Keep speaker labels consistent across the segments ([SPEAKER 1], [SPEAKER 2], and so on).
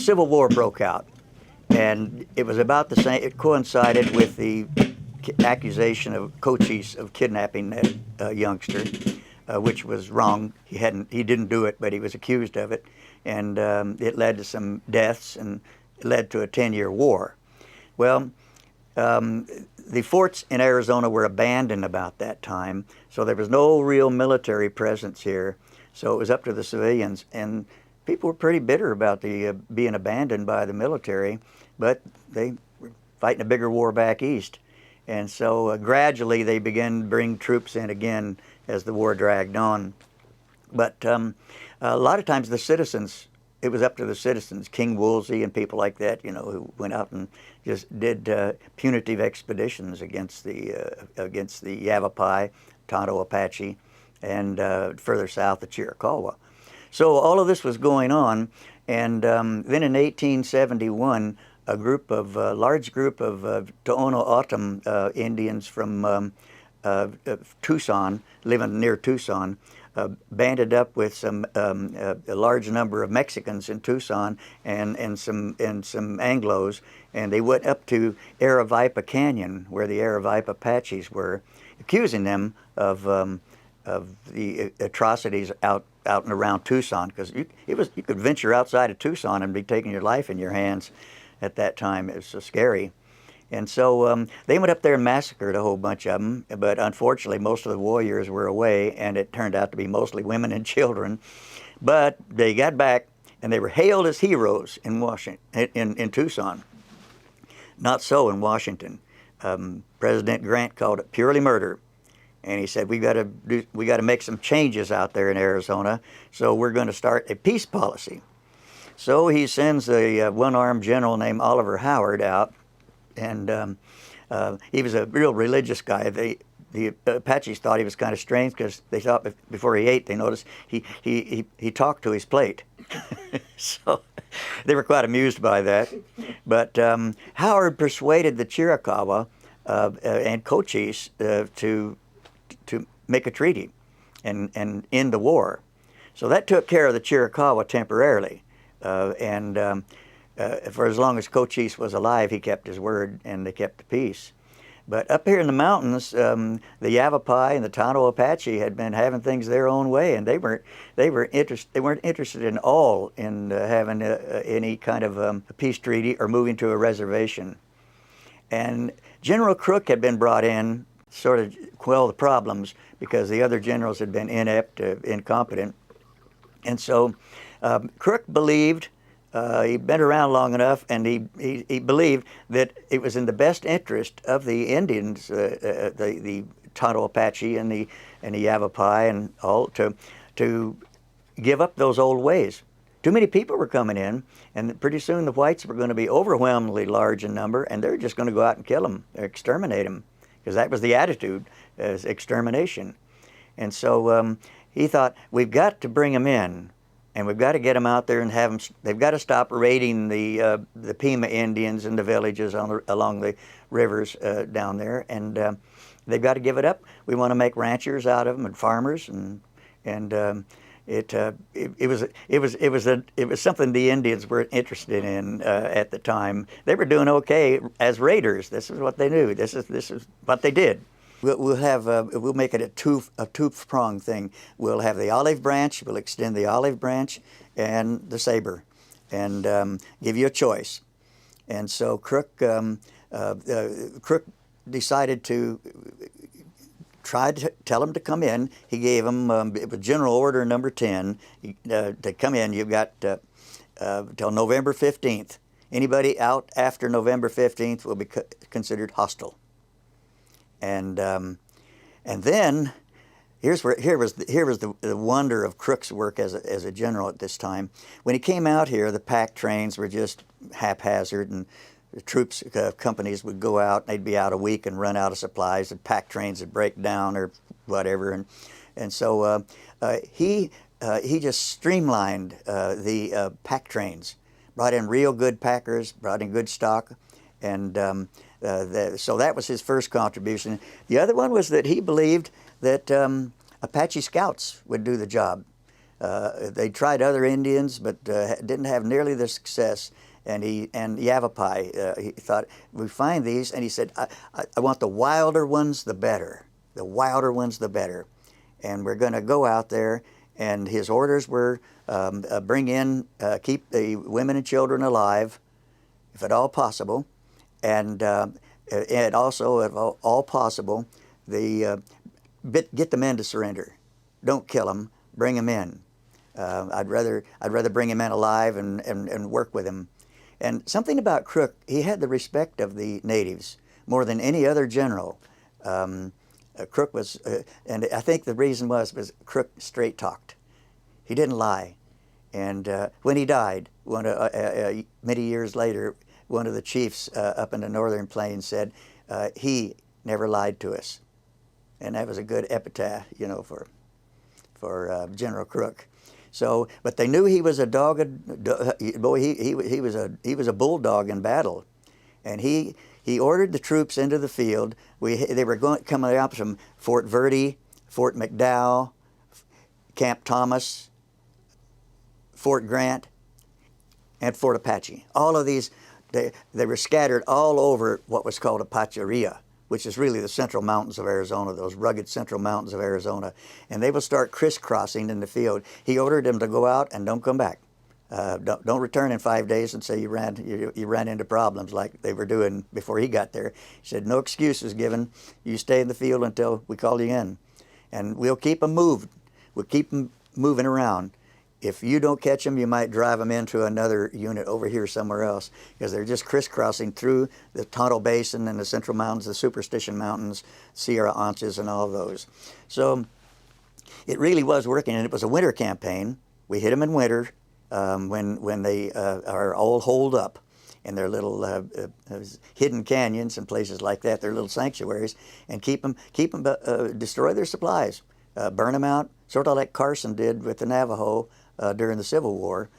[SPEAKER 1] Civil War broke out, and it was about the same. It coincided with the accusation of Cochise of kidnapping that youngster, which was wrong. He didn't do it, but he was accused of it, and it led to some deaths and it led to a 10-year war. Well, the forts in Arizona were abandoned about that time, so there was no real military presence here. So it was up to the civilians, and people were pretty bitter about the being abandoned by the military, but they were fighting a bigger war back east. And so gradually they began to bring troops in again as the war dragged on. But a lot of times the citizens, it was up to the citizens, King Woolsey and people like that, you know, who went out and just did punitive expeditions against the Yavapai, Tonto Apache, and further south the Chiricahua. So all of this was going on, and then in 1871, a large group of Tohono O'odham Indians from Tucson, living near Tucson, banded up with a large number of Mexicans in Tucson and some Anglos, and they went up to Aravaipa Canyon, where the Aravaipa Apaches were, accusing them of the atrocities out and around Tucson, because you could venture outside of Tucson and be taking your life in your hands at that time. It was so scary. And so they went up there and massacred a whole bunch of them, but unfortunately most of the warriors were away, and it turned out to be mostly women and children. But they got back, and they were hailed as heroes in in Tucson. Not so in Washington. President Grant called it purely murder. And he said, we got to make some changes out there in Arizona, so we're going to start a peace policy. So he sends a one-armed general named Oliver Howard out, and he was a real religious guy. The Apaches thought he was kind of strange, because they thought before he ate, they noticed he talked to his plate. So they were quite amused by that. But Howard persuaded the Chiricahua and Cochise to make a treaty and end the war. So that took care of the Chiricahua temporarily. For as long as Cochise was alive, he kept his word, and they kept the peace. But up here in the mountains, the Yavapai and the Tonto Apache had been having things their own way, and they weren't interested in all in having any kind of a peace treaty or moving to a reservation. And General Crook had been brought in sort of quell the problems, because the other generals had been inept, incompetent. And so Crook believed, he'd been around long enough, and he believed that it was in the best interest of the Indians, the Tonto Apache and the Yavapai and all, to give up those old ways. Too many people were coming in, and pretty soon the whites were going to be overwhelmingly large in number, and they're just going to go out and kill them, exterminate them, because that was the attitude, as extermination. And so he thought, we've got to bring them in, and we've got to get them out there and have them. They've got to stop raiding the Pima Indians in the villages along the rivers down there, and they've got to give it up. We want to make ranchers out of them and farmers, and it was something the Indians were interested in at the time. They were doing okay as raiders. This is what they knew. This is what they did. We'll make it a two-pronged thing. We'll have the olive branch. We'll extend the olive branch and the saber, and give you a choice. And so Crook decided to tried to tell them to come in. He gave them it was General Order Number 10 to come in. You've got till November 15th. Anybody out after November 15th will be considered hostile. And then here was the wonder of Crook's work as a general at this time. When he came out here, the pack trains were just haphazard, and the troops companies would go out, and they'd be out a week and run out of supplies, and pack trains would break down or whatever, and so he just streamlined the pack trains, brought in real good packers, brought in good stock, and so that was his first contribution. The other one was that he believed that Apache scouts would do the job. They tried other Indians, but didn't have nearly the success. And Yavapai, he thought, we find these, and he said, I want the wilder ones, the better. The wilder ones, the better. And we're going to go out there. And his orders were keep the women and children alive, if at all possible, and also, if all possible, get the men to surrender. Don't kill them. Bring them in. I'd rather bring him in alive and work with him. And something about Crook, he had the respect of the natives more than any other general. Crook was, and I think the reason was Crook straight talked. He didn't lie. And when he died, many years later, one of the chiefs up in the northern plains said, he never lied to us. And that was a good epitaph, you know, for General Crook. So, but they knew he was a dogged boy. He was a bulldog in battle, and he ordered the troops into the field. They were coming out from Fort Verde, Fort McDowell, Camp Thomas, Fort Grant, and Fort Apache. All of these, they were scattered all over what was called Apacheria, which is really the central mountains of Arizona, those rugged central mountains of Arizona. And they will start crisscrossing in the field. He ordered them to go out and don't come back. Don't return in 5 days and say you ran into problems like they were doing before he got there. He said, no excuses given. You stay in the field until we call you in. And we'll keep them moved. We'll keep them moving around. If you don't catch them, you might drive them into another unit over here somewhere else, because they're just crisscrossing through the Tonto Basin and the Central Mountains, the Superstition Mountains, Sierra Anchas, and all of those. So it really was working, and it was a winter campaign. We hit them in winter when they are all holed up in their little hidden canyons and places like that, their little sanctuaries, and destroy their supplies, burn them out, sort of like Carson did with the Navajo during the Civil War,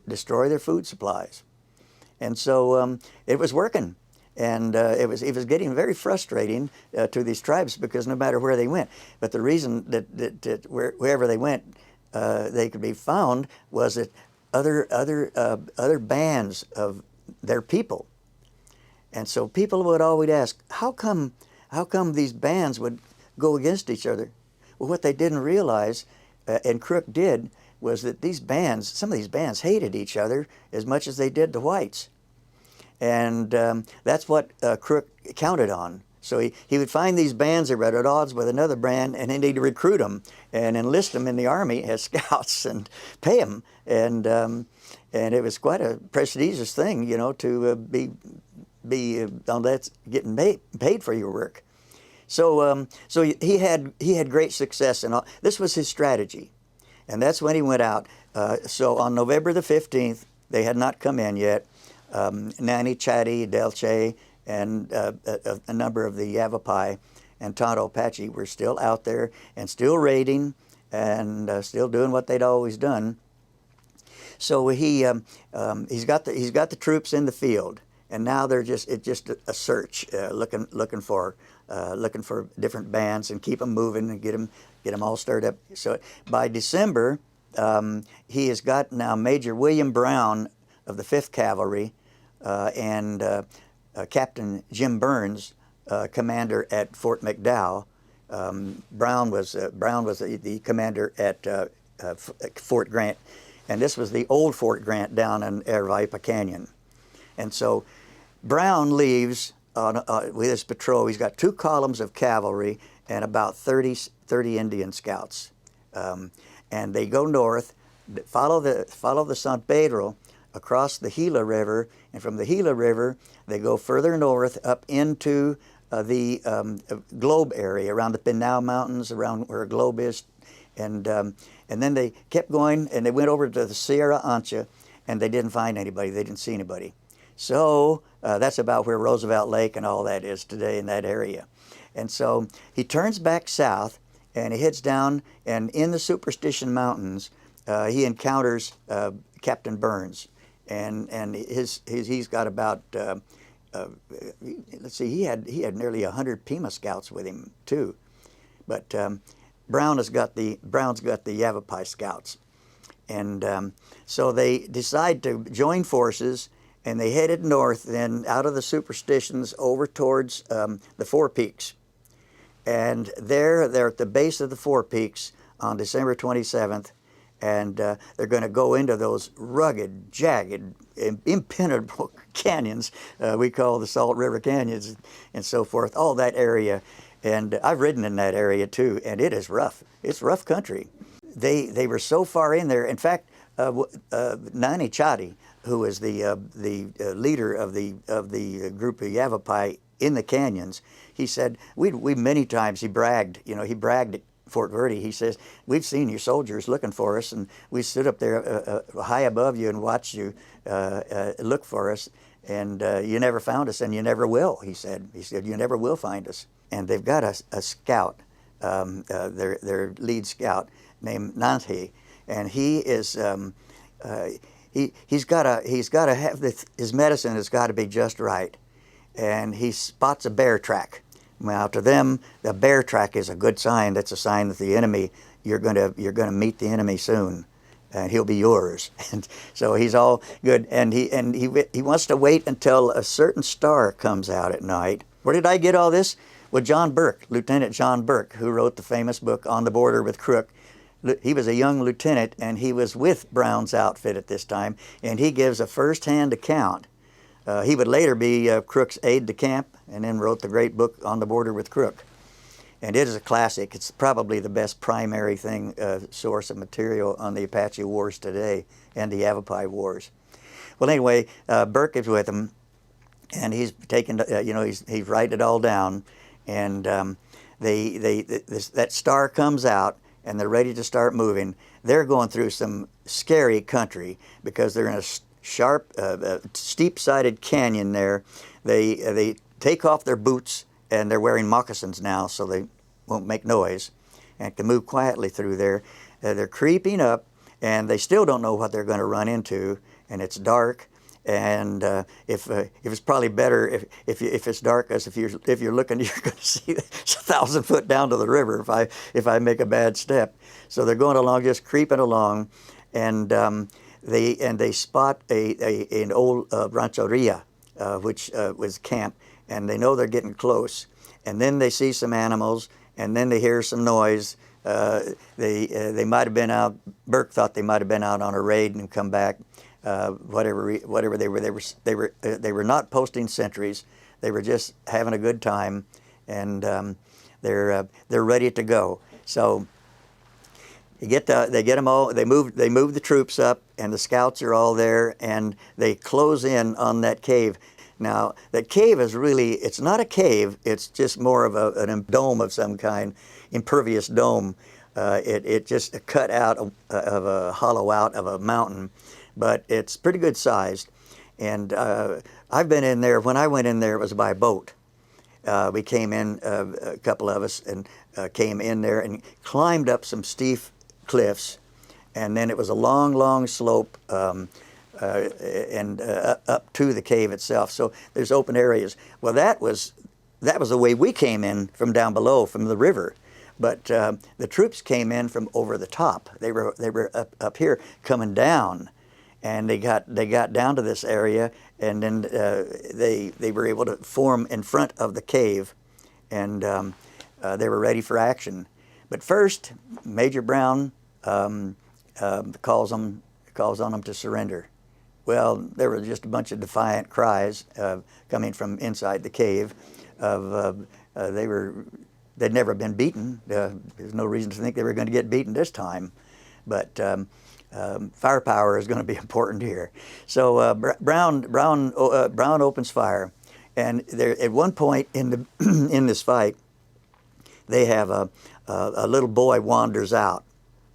[SPEAKER 1] destroy their food supplies. And so it was working, and it was getting very frustrating to these tribes, because no matter where they went, but the reason that wherever they went, they could be found was that other bands of their people. And so people would always ask, how come these bands would go against each other? Well, what they didn't realize, and Crook did, was that some of these bands hated each other as much as they did the whites. And that's what Crook counted on. So he would find these bands that were at odds with another band, and then he'd recruit them and enlist them in the army as scouts and pay them. And it was quite a prestigious thing, you know, to be on that, getting paid for your work. So he had great success, and this was his strategy. And that's when he went out. So on November the 15th, they had not come in yet. Nani, Chatty, Delche, and a number of the Yavapai and Tonto Apache were still out there and still raiding and still doing what they'd always done. So he's got the troops in the field, and now it's just a search, looking for different bands and keep them moving and get them all stirred up. So by December, he has got now Major William Brown of the 5th Cavalry and Captain Jim Burns, commander at Fort McDowell. Brown was the commander at Fort Grant, and this was the old Fort Grant down in Aravaipa Canyon. And so Brown leaves with his patrol. He's got 2 columns of cavalry and about 30 Indian scouts, and they go north, follow the San Pedro across the Gila River, and from the Gila River they go further north up into the Globe area, around the Pinal Mountains, around where Globe is, and then they kept going, and they went over to the Sierra Ancha, and they didn't find anybody. They didn't see anybody. So that's about where Roosevelt Lake and all that is today, in that area. And so he turns back south, and he heads down, and in the Superstition Mountains, he encounters Captain Burns, and he's got about let's see, he had nearly 100 Pima scouts with him too, but Brown's got the Yavapai Scouts, and so they decide to join forces, and they headed north, then out of the superstitions over towards the Four Peaks, and they're at the base of the Four Peaks on December 27th, and they're going to go into those rugged, jagged, impenetrable canyons we call the Salt River Canyons and so forth, all that area. And I've ridden in that area too, and it is rough. It's rough country. They were so far in there. In fact, Nani Chadi, who was the leader of the group of Yavapai in the canyons, he said we many times he bragged. He bragged at Fort Verde. He says, we've seen your soldiers looking for us, and we stood up there high above you and watched you look for us, and you never found us, and you never will. He said, you never will find us. And they've got a scout, their lead scout named Nanti, and he is he's got to have his medicine has got to be just right, and he spots a bear track. Now, to them, the bear track is a good sign. That's a sign that the enemy, you're gonna meet the enemy soon, and he'll be yours. And so he's all good, and he wants to wait until a certain star comes out at night. Where did I get all this? Well, John Burke, Lieutenant John Burke, who wrote the famous book On the Border with Crook. He was a young lieutenant, and he was with Brown's outfit at this time, and he gives a first-hand account. He would later be Crook's aide-de-camp, and then wrote the great book On the Border with Crook. And it is a classic. It's probably the best primary source of material on the Apache Wars today and the Yavapai Wars. Well, anyway, Burke is with him, and he's taken, he's writing it all down, and that star comes out, and they're ready to start moving. They're going through some scary country because they're in a sharp, steep-sided canyon there. They take off their boots, and they're wearing moccasins now, so they won't make noise, and can move quietly through there. They're creeping up, and they still don't know what they're going to run into, and it's dark. And if it's probably better if it's dark, as if you're looking, you're going to see 1,000 foot down to the river if I make a bad step. So they're going along, just creeping along, and they spot an old rancheria, which was camp, and they know they're getting close. And then they see some animals, and then they hear some noise. They might have been out. Burke thought they might have been out on a raid and come back. Whatever they were not posting sentries. They were just having a good time, and they're ready to go. So they get them all. They move the troops up, and the scouts are all there, and they close in on that cave. Now that cave is it's not a cave. It's just more of a dome of some kind, impervious dome. It just cut out of a hollow out of a mountain. But it's pretty good sized, and I've been in there. When I went in there, it was by boat. We came in, a couple of us, and came in there and climbed up some steep cliffs, and then it was a long, long slope and up to the cave itself. So there's open areas. Well, that was the way we came in from down below, from the river. But the troops came in from over the top. They were up here coming down. And they got down to this area, and then they were able to form in front of the cave, and they were ready for action. But first, Major Brown calls on them to surrender. Well, there were just a bunch of defiant cries coming from inside the cave. They'd never been beaten. There's no reason to think they were going to get beaten this time, but. Firepower is going to be important here. So Brown opens fire, and there at one point in this fight, they have a little boy wanders out.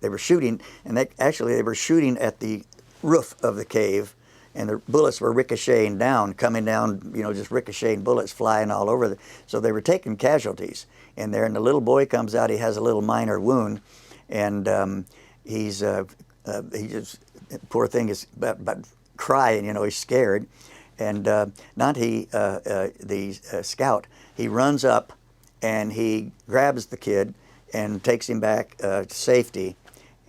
[SPEAKER 1] They were shooting, and they were shooting at the roof of the cave, and the bullets were ricocheting down, coming down, just ricocheting bullets flying all over. So they were taking casualties in there, and the little boy comes out. He has a little minor wound, and he just, poor thing, is about crying, he's scared. And Nanti, the scout, he runs up and he grabs the kid and takes him back to safety.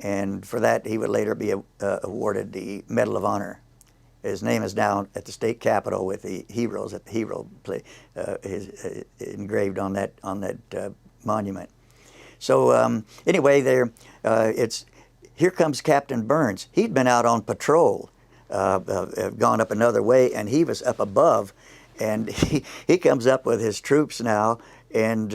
[SPEAKER 1] And for that, he would later be awarded the Medal of Honor. His name is now at the state capitol with the heroes at the hero engraved on that monument. So anyway, here comes Captain Burns. He'd been out on patrol, gone up another way, and he was up above, and he comes up with his troops now, and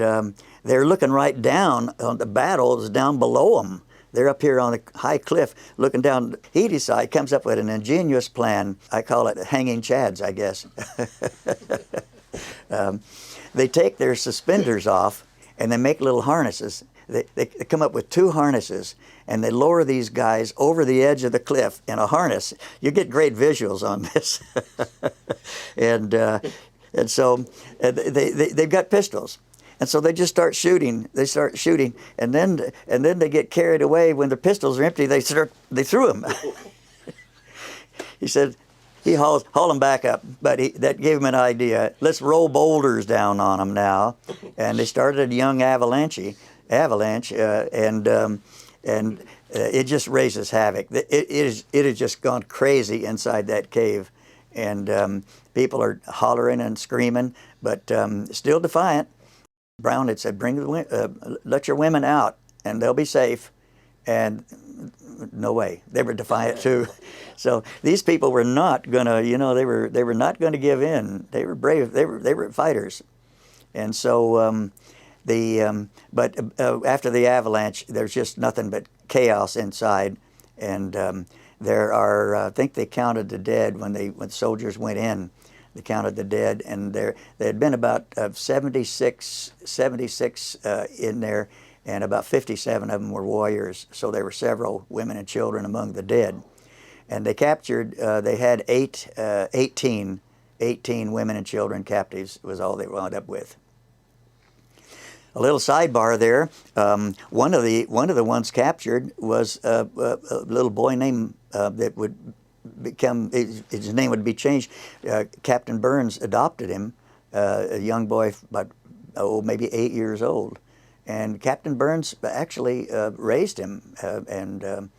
[SPEAKER 1] they're looking right down on the battles down below them. They're up here on a high cliff looking down. He comes up with an ingenious plan. I call it hanging chads, I guess. They take their suspenders off and they make little harnesses. They come up with 2 harnesses, and they lower these guys over the edge of the cliff in a harness. You get great visuals on this. and so they've got pistols. And so they just start shooting. They start shooting, and then they get carried away. When the pistols are empty, they threw them. He said he haul them back up, but that gave him an idea. Let's roll boulders down on them now, and they started a young avalanche, and it just raises havoc. It has just gone crazy inside that cave, and people are hollering and screaming, but still defiant. Brown had said, let your women out and they'll be safe. And no way, they were defiant too. So these people were not gonna, they were not gonna give in. They were brave, they were fighters. And so but after the avalanche, there's just nothing but chaos inside. And there are, I think they counted the dead when soldiers went in. They counted the dead, and there had been about 76 in there, and about 57 of them were warriors. So there were several women and children among the dead. And they captured, they had 18 women and children captives was all they wound up with. A little sidebar there, one of the ones captured was a little boy named that would become, his name would be changed. Captain Burns adopted him, a young boy about maybe 8 years old, and Captain Burns actually raised him and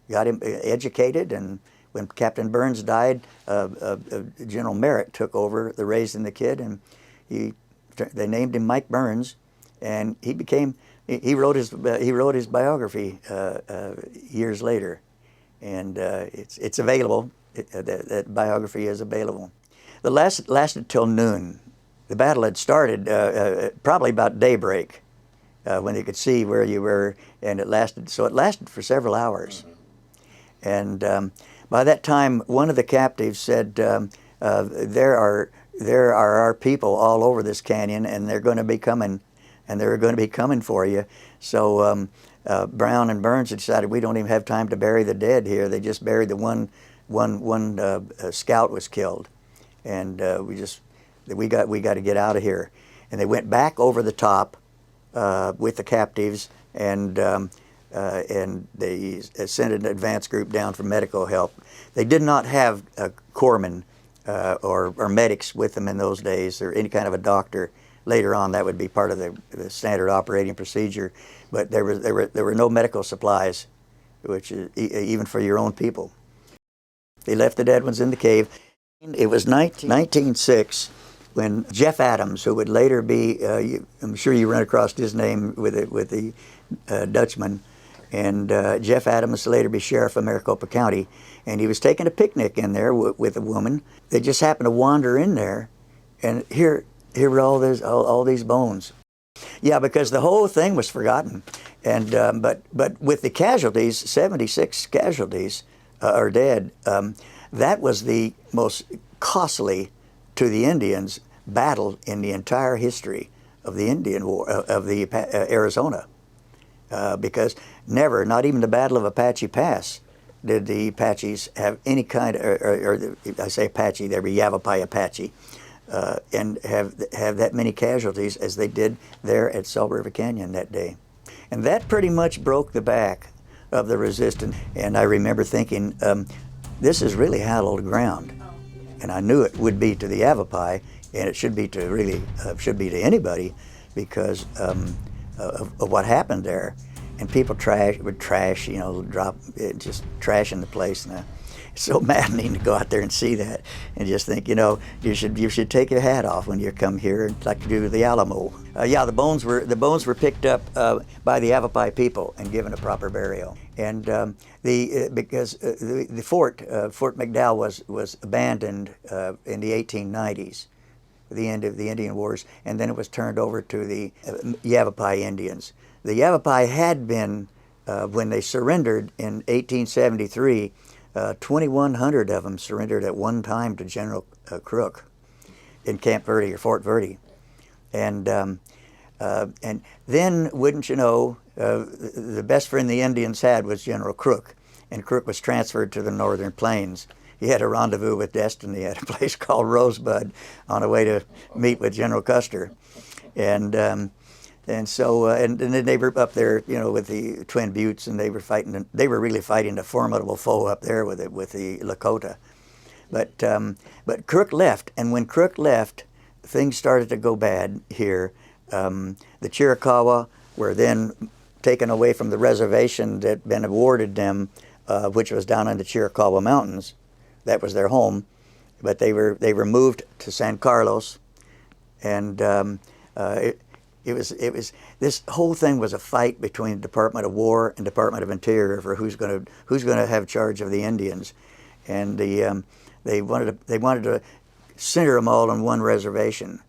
[SPEAKER 1] got him educated. And when Captain Burns died, General Merritt took over the raising the kid, and they named him Mike Burns, and he wrote his biography years later. And it's available. That biography is available. The lasted till noon. The battle had started probably about daybreak, when they could see where you were, and it lasted for several hours. And by that time, one of the captives said, "There are our people all over this canyon, and they're going to be coming, and they're going to be coming for you." So. Brown and Burns had decided we don't even have time to bury the dead here. They just buried the one scout was killed, and we got to get out of here. And they went back over the top with the captives, and they sent an advance group down for medical help. They did not have corpsmen or medics with them in those days, or any kind of a doctor. Later on, that would be part of the standard operating procedure. But there were no medical supplies, which is even for your own people. They left the dead ones in the cave. It was 1906 when Jeff Adams, who would later be, I'm sure you run across his name with the Dutchman, and Jeff Adams later be sheriff of Maricopa County, and he was taking a picnic in there with a woman. They just happened to wander in there, and here were all these bones. Yeah, because the whole thing was forgotten, and but with the casualties, 76 casualties are dead. That was the most costly to the Indians battle in the entire history of the Indian War of the Arizona, because never, not even the Battle of Apache Pass, did the Apaches have any kind of, I say Apache, they were Yavapai Apache. And have that many casualties as they did there at Salt River Canyon that day. And that pretty much broke the back of the resistance. And I remember thinking, this is really hallowed ground. And I knew it would be to the Yavapai, and it should be to anybody, because of what happened there. And people would trash, you know, drop it, just trashing the place. And it's so maddening to go out there and see that, and just think, you know, you should take your hat off when you come here, like you do with the Alamo. Yeah, the bones were picked up by the Yavapai people and given a proper burial. And because the Fort McDowell was abandoned in the 1890s, the end of the Indian Wars, and then it was turned over to the Yavapai Indians. The Yavapai had been, when they surrendered in 1873, 2,100 of them surrendered at one time to General Crook in Camp Verde or Fort Verde. And then, wouldn't you know, the best friend the Indians had was General Crook, and Crook was transferred to the Northern Plains. He had a rendezvous with destiny at a place called Rosebud on the way to meet with General Custer. And so then they were up there, you know, with the Twin Buttes, and they were fighting. They were really fighting a formidable foe up there with the Lakota. But Crook left, and when Crook left, things started to go bad here. The Chiricahua were then taken away from the reservation that had been awarded them, which was down in the Chiricahua Mountains. That was their home, but they were moved to San Carlos, and it was this whole thing was a fight between the Department of War and Department of Interior for who's going to have charge of the Indians, and they wanted to center them all on one reservation.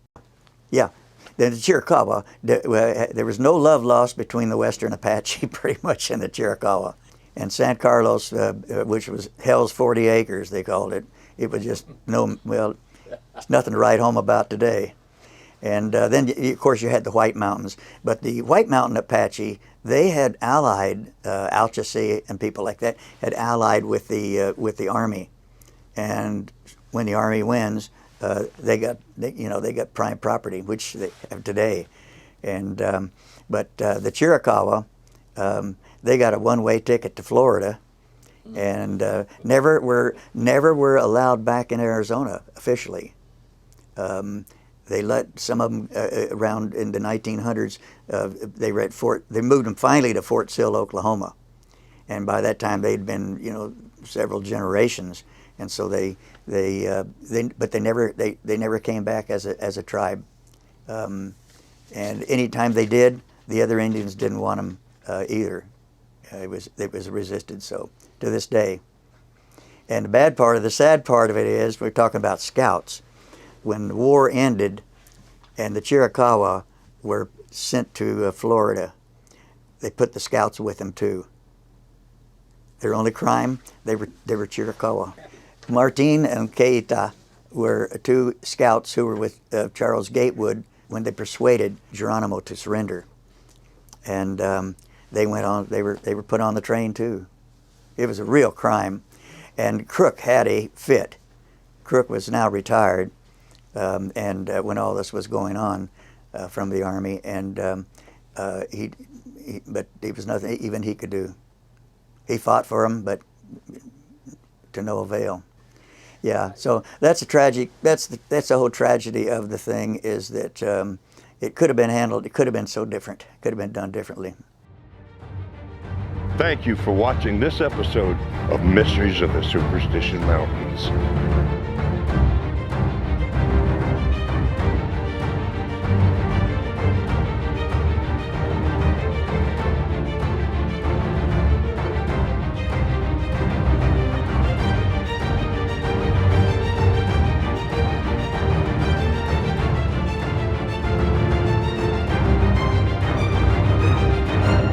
[SPEAKER 1] Yeah. Then the Chiricahua, there was no love lost between the Western Apache pretty much and the Chiricahua. And San Carlos, which was Hell's 40 acres, they called it, it was just it's nothing to write home about today. And then, of course, you had the White Mountains. But the White Mountain Apache, they had allied, Alchese and people like that, had allied with the Army. And when the Army wins, they got prime property, which they have today. And but the Chiricahua, they got a one-way ticket to Florida, and never were allowed back in Arizona officially. They let some of them around in the 1900s. They were at They moved them finally to Fort Sill, Oklahoma, and by that time they'd been, you know, several generations. And so they never came back as a tribe. And any time they did, the other Indians didn't want them either. It was resisted, so to this day. And the sad part of it is, we're talking about scouts. When the war ended and the Chiricahua were sent to Florida, they put the scouts with them too. Their only crime, they were Chiricahua. Martin and Keita were two scouts who were with Charles Gatewood when they persuaded Geronimo to surrender, and they went on. They were put on the train too. It was a real crime, and Crook had a fit. Crook was now retired, and when all this was going on from the Army, and but there was nothing even he could do. He fought for him, but to no avail. Yeah, so that's a tragic. That's the whole tragedy of the thing, is that it could have been handled. It could have been so different. It could have been done differently.
[SPEAKER 2] Thank you for watching this episode of Mysteries of the Superstition Mountains.